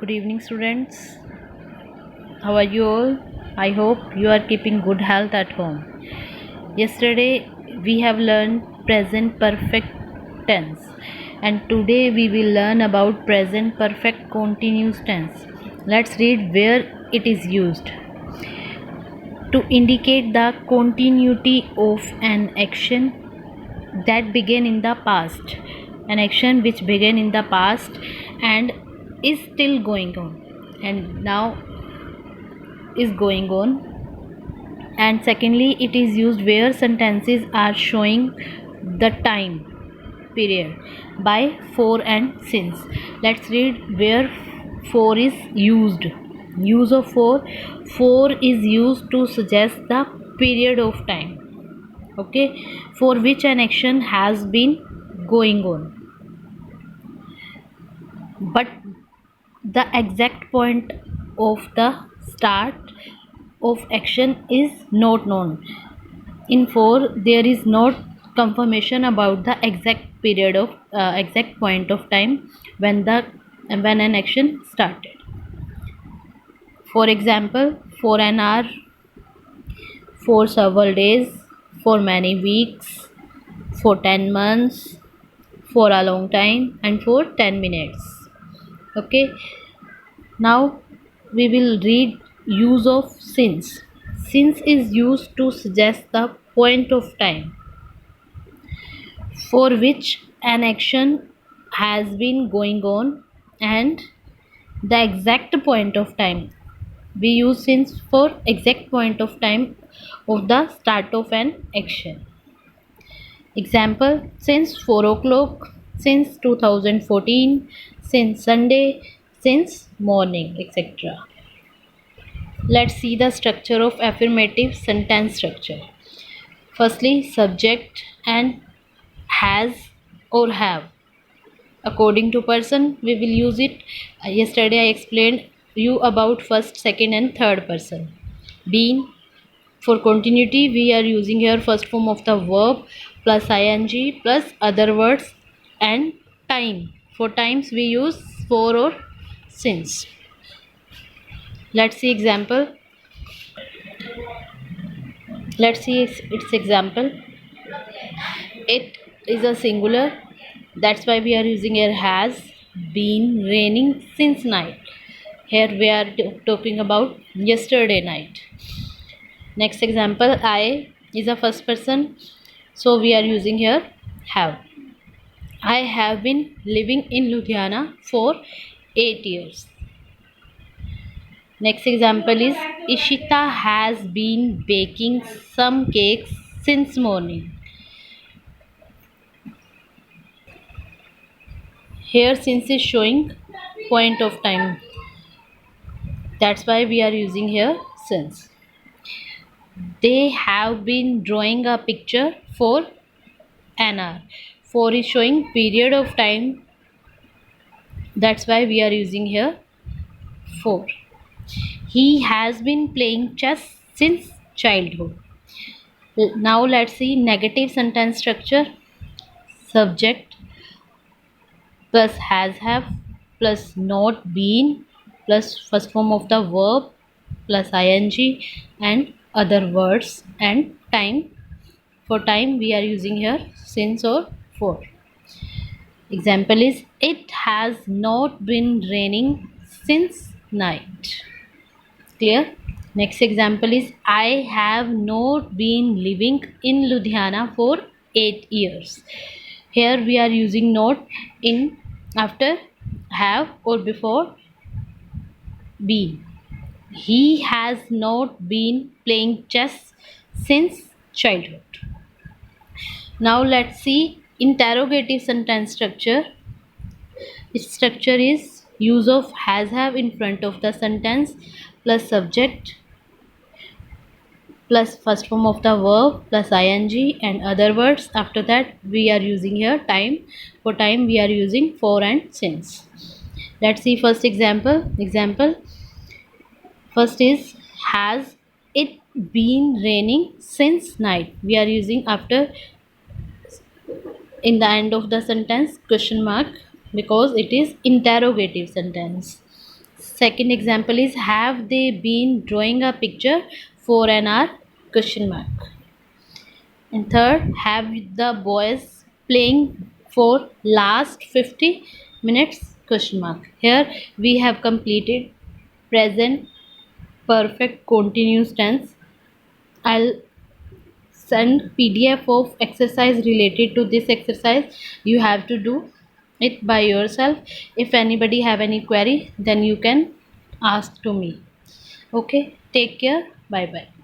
Good evening, students. How are you all? I hope you are keeping good health at home. Yesterday we have learned present perfect tense, and today we will learn about present perfect continuous tense. Let's read where it is used. To indicate the continuity of an action that began in the past, an action which began in the past and is still going on and now is going on. And secondly, it is used where sentences are showing the time period by for and since. Let's read where for is used. Use of for is used to suggest the period of time, okay, for which an action has been going on, but the exact point of the start of action is not known. In for, there is no confirmation about the exact period of exact point of time when an action started. For example, for an hour, for several days, for many weeks, for 10 months, for a long time, and for 10 minutes. Okay, now we will read use of since. Since is used to suggest the point of time for which an action has been going on and the exact point of time. We use since for exact point of time of the start of an action. Example, since 4 o'clock, since 2014, since Sunday, since morning, etc. Let's see the structure of affirmative sentence structure. Firstly, subject and has or have. According to person, we will use it. Yesterday I explained you about first, second and third person. Been. For continuity, we are using here first form of the verb plus ing plus other words, and time. For times we use for or since. Let's see example. Let's see its example. It is a singular, that's why we are using here has been raining since night. Here we are talking about yesterday night. Next example, I is a first person, so we are using here have. I have been living in Ludhiana for 8 years. Next example is Ishita has been baking some cakes since morning. Here since is showing point of time, that's why we are using here since. They have been drawing a picture for an hour. For is showing period of time, that's why we are using here for. He has been playing chess since childhood. Now let's see negative sentence structure. Subject plus has have plus not been plus first form of the verb plus ing and other words, and time. For time we are using here since or for. Example is it has not been raining since night. Clear? Next example is I have not been living in Ludhiana for 8 years. Here we are using not in after have or before been. He has not been playing chess since childhood. Now let's see interrogative sentence structure. Its structure is use of has have in front of the sentence plus subject plus first form of the verb plus ing and other words. After that we are using here time. For time we are using for and since. Let's see first example. First is has it been raining since night. We are using after in the end of the sentence question mark because it is interrogative sentence. Second example is, have they been drawing a picture for an hour, question mark. And third, have the boys playing for last 50 minutes, question mark. Here we have completed present perfect continuous tense. I'll send PDF of exercise related to this exercise. You have to do it by yourself. If anybody have any query, then you can ask to me. Okay, take care. Bye bye.